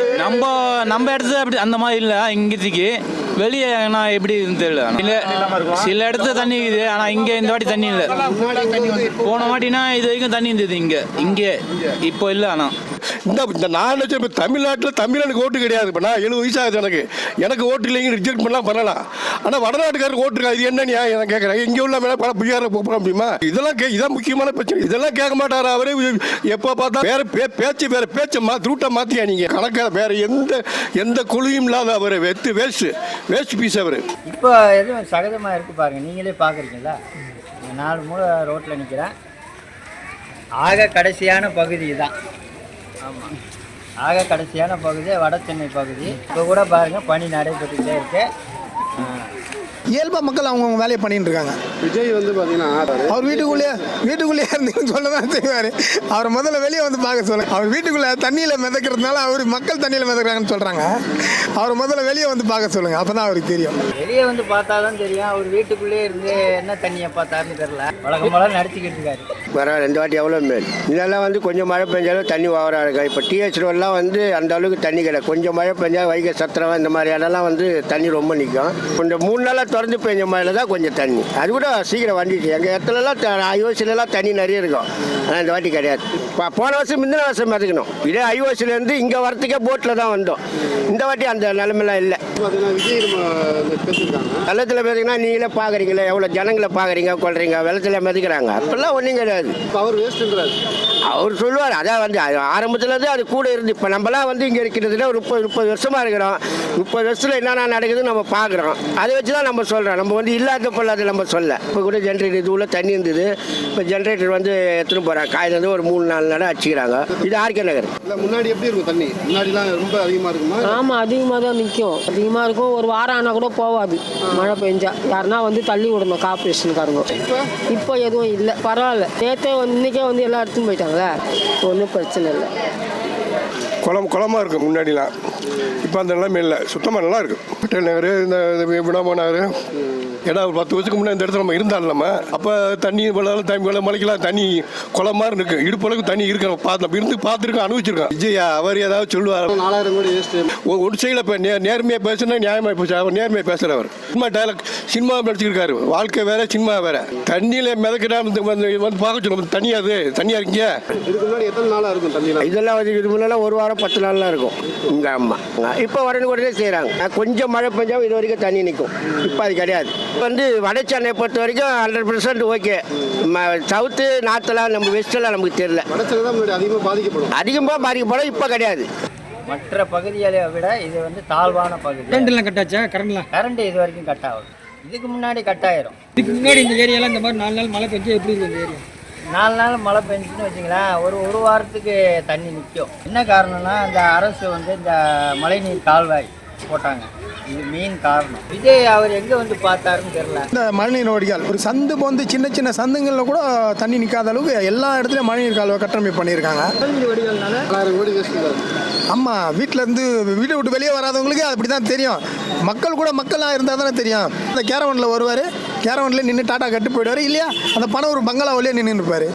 நம்ம நம்ம இடத்துல அப்படி அந்த மாதிரி இல்லை. இங்கேக்கு வெளியே நான் எப்படி தெரியல. சில இடத்துல தண்ணி இருக்குது, ஆனால் இங்கே இந்த வாட்டி தண்ணி இல்லை. போன வாட்டினா இது வரைக்கும் தண்ணி இருந்தது இங்கே இப்போ இல்லை. ஆனால் இந்த 4 லட்சம் இப்போ தமிழ்நாட்டில் தமிழனுக்கு ஓட்டு கிடையாது. இப்போ நான் 70 வயசு ஆகுது. எனக்கு ஓட்டு இல்லைங்க, ரிஜெக்ட் பண்ணலாம். ஆனால் வடநாட்டுக்காரருக்கு ஓட்டு இருக்கா? இது என்ன நியாயம்? நான் கேட்குறேன். இங்கே உள்ள மேலே பல பிஆர் போக முடியுமா? இதான் முக்கியமான பிரச்சனை. இதெல்லாம் கேட்க மாட்டாரா அவரே? எப்போ பார்த்தா வேற பேச்சை ரூட்டை மாற்றியா நீங்கள் கணக்காக வேற எந்த குழியும் இல்லாத அவர் வேஸ்ட் பீஸ் அவர். இப்போ எதுவும் சகஜமாக இருக்குது பாருங்க, நீங்களே பார்க்குறீங்களா? 4 மூலை ரோட்டில் நிற்கிறேன். ஆக கடைசியான பகுதி தான். ஆமாம், ஆக கடைசியான பகுதி வட சென்னை பகுதி. இப்போ கூட பாருங்கள் பணி நடைபெற்றுக்கிட்டே இருக்கு. இயல்பாக மக்கள் அவங்கவுங்க வேலையை பண்ணிட்டு இருக்காங்க. விஜய் வந்து பார்த்தீங்கன்னா அவர் வீட்டுக்குள்ளேயே இருந்துன்னு சொல்ல தான் செய்வார். அவர் முதல்ல வெளியே வந்து பார்க்க சொல்லுங்க. அவர் வீட்டுக்குள்ளே தண்ணியில் மிதக்கிறதுனால அவர் மக்கள் தண்ணியில் மிதக்கிறாங்கன்னு சொல்கிறாங்க. அவர் முதல்ல வெளியே வந்து பார்க்க சொல்லுங்கள், அப்போ தான் அவருக்கு தெரியும். வெளியே வந்து பார்த்தா தான் தெரியும். அவர் வீட்டுக்குள்ளேயே இருந்து என்ன தண்ணியை பார்த்தாருன்னு தெரியல. வழக்கம் நடத்திக்கிட்டு இருக்காரு. பரவாயில்ல, 2 வாட்டி எவ்வளோ மேல். இதெல்லாம் வந்து கொஞ்சம் மழை பெஞ்சாலும் தண்ணி ஓவராக இருக்கும். இப்போ டிஹெச் ரோடெலாம் வந்து அந்த அளவுக்கு தண்ணி கிடையாது. கொஞ்சம் மழை பெஞ்சா வைகை சத்திரம் இந்த மாதிரி இடம்லாம் வந்து தண்ணி ரொம்ப நிற்கும். கொஞ்சம் 3 நாளாக திறந்து பெஞ்ச மழையில் தான் கொஞ்சம் தண்ணி. அது கூட சீக்கிரம் வந்துச்சு. எங்கள் இடத்துலலாம் ஐஓசிலலாம் தண்ணி நிறைய இருக்கும். ஆனால் இந்த வாட்டி கிடையாது. போன வருஷம் முந்தின வருஷம் மதிக்கணும். இதே ஐஓசிலேருந்து இங்கே வரத்துக்கே போட்டில் தான் வந்தோம். இந்த வாட்டி அந்த நிலைமைலாம் இல்லை. விஜய் பேசியிருக்காங்க. வெள்ளத்தில் மிதக்குன்னா நீங்களே பார்க்குறீங்களே, எவ்வளோ ஜனங்களை பார்க்குறீங்க கொள்றீங்க. வெள்ளத்தில் மிதக்கிறாங்க. அப்போல்லாம் ஒன்றும் கிடையாது. அவர் வேஸ்ட்ன்றாரு. அவர் சொல்லுவார். அதான் வந்து ஆரம்பத்துலேருந்து அது கூட இருந்து இப்போ நம்மளாம் வந்து இங்கே இருக்கிறதுல ஒரு 30 வருஷமாக இருக்கிறோம். 30 வருஷத்தில் என்னென்ன நடக்குதுன்னு நம்ம பார்க்குறோம். அதை வச்சு தான் நம்ம சொல்கிறோம். நம்ம வந்து இல்லாத பொல்லாத நம்ம சொல்ல. இப்போ கூட ஜென்ரேட்டர் இது உள்ள தண்ணி இருந்தது. இப்போ ஜென்ரேட்டர் வந்து எடுத்துகிட்டு போகிறாங்க. காயிலேருந்து ஒரு 3-4 நடம் அடிச்சுக்கிறாங்க. இது ஆர்கே நகர். இல்லை முன்னாடி எப்படி இருக்கும் தண்ணி? முன்னாடிலாம் ரொம்ப அதிகமாக இருக்குமா? ஆமாம், அதிகமாக தான் நிற்கும். அதிகமாக இருக்கும். ஒரு வாரம் ஆனால் கூட போகாது மழை பெஞ்சா. யாருன்னா வந்து தள்ளி விடணும் கார்பரேஷனுக்காரங்க. இப்போ எதுவும் இல்லை, பரவாயில்ல. நேற்றே வந்து இன்றைக்கே வந்து எல்லாம் எடுத்துன்னு போயிட்டாங்களே, ஒன்றும் பிரச்சனை இல்லை. குளமாக இருக்கும் முன்னாடிலாம். இப்போ அந்த நிலைமை இல்லை. சுத்தமாக நல்லா இருக்கும். பட்டேல் நகர், இந்த விடாம நகர், ஏன்னா ஒரு 10 வருஷத்துக்கு முன்னாடி இந்த இடத்துல நம்ம இருந்தாலும் நம்ம அப்போ தண்ணி மலைக்கெல்லாம் தண்ணி குளம் மாதிரி இருக்கு. இடுப்பளவுக்கு தண்ணி இருக்கு. நம்ம இருந்து பார்த்துருக்கோம், அனுபவிச்சிருக்கோம். விஜயா அவர் ஏதாவது சொல்லுவார். 4000 கோடி வேஸ்ட். ஒரு சைடில் இப்போ நேர்மையாக பேசுனா நியாயமாக போச்சு. அவர் நேர்மையாக பேசுகிறவர். சினிமா டைலாக் சினிமா நடிச்சிருக்காரு. வாழ்க்கை வேற, சினிமா வேற. தண்ணியில் மிதக்கிட்டா வந்து பார்க்க சொல்லுவோம். தண்ணியாக இருக்கீங்க. இதுக்கு முன்னாடி எத்தனை நாளாக இருக்கும் தண்ணி? இதெல்லாம் வந்து இது முன்னெல்லாம் 1 வாரம் 10 நாள்லாம் இருக்கும். இங்கே அம்மா இப்போ உடனே செய்கிறாங்க. கொஞ்சம் மழை பெஞ்சாலும் இது வரைக்கும் தண்ணி நிற்கும். இப்போ அது கிடையாது. வந்து வட சென்னை பொறுத்த வரைக்கும் 100% ஓகே. சவுத்து நார்த்தெல்லாம் நம்ம வெஸ்டெல்லாம் நமக்கு தெரியல. வடச்சென்னை தான் முன்னாடி அதிகமாக பாதிக்கப்படும். இப்போ கிடையாது. மற்ற பகுதிகளை விட இது வந்து தாழ்வான பகுதி. கரண்ட்லாம் கட்டாச்சா? கரண்ட் இது வரைக்கும் கட் ஆகும். இதுக்கு முன்னாடி கட் ஆயிரும். இதுக்கு முன்னாடி இந்த ஏரியாலாம் இந்த மாதிரி 4 நாள் மழை பெஞ்சு எப்படி இருக்குது இந்த ஏரியா? 4 நாள் மழை பெஞ்சுன்னு வச்சுங்களேன், ஒரு வாரத்துக்கு தண்ணி நிற்கும். என்ன காரணம்னா இந்த அரசு வந்து இந்த மழைநீர் கால்வாய் போட்டாங்க. இது மெயின் காரணம். விஜய் அவர் எங்கே வந்து பார்த்தாருன்னு தெரியல. இந்த மழைநீர் வடிகால் ஒரு சந்து போந்து சின்ன சந்துங்களில் கூட தண்ணி நிற்காத அளவுக்கு எல்லா இடத்துலையும் மழைநீர் கால்வாய் கட்டமைப்பு பண்ணியிருக்காங்க. மழைநீர் வடிகால்னால 4000 கோடி வேஸ்ட். ஆமாம், வீட்டை விட்டு வெளியே வராதவங்களுக்கு அப்படி தான் தெரியும். மக்களாக இருந்தால் தானே தெரியும். அந்த கேரவனில் வருவார், கேரவனில் நின்று டாட்டா கட்டு போயிடுவார். இல்லையா அந்த பணம் ஒரு பங்களாவிலே நின்று இருப்பார்.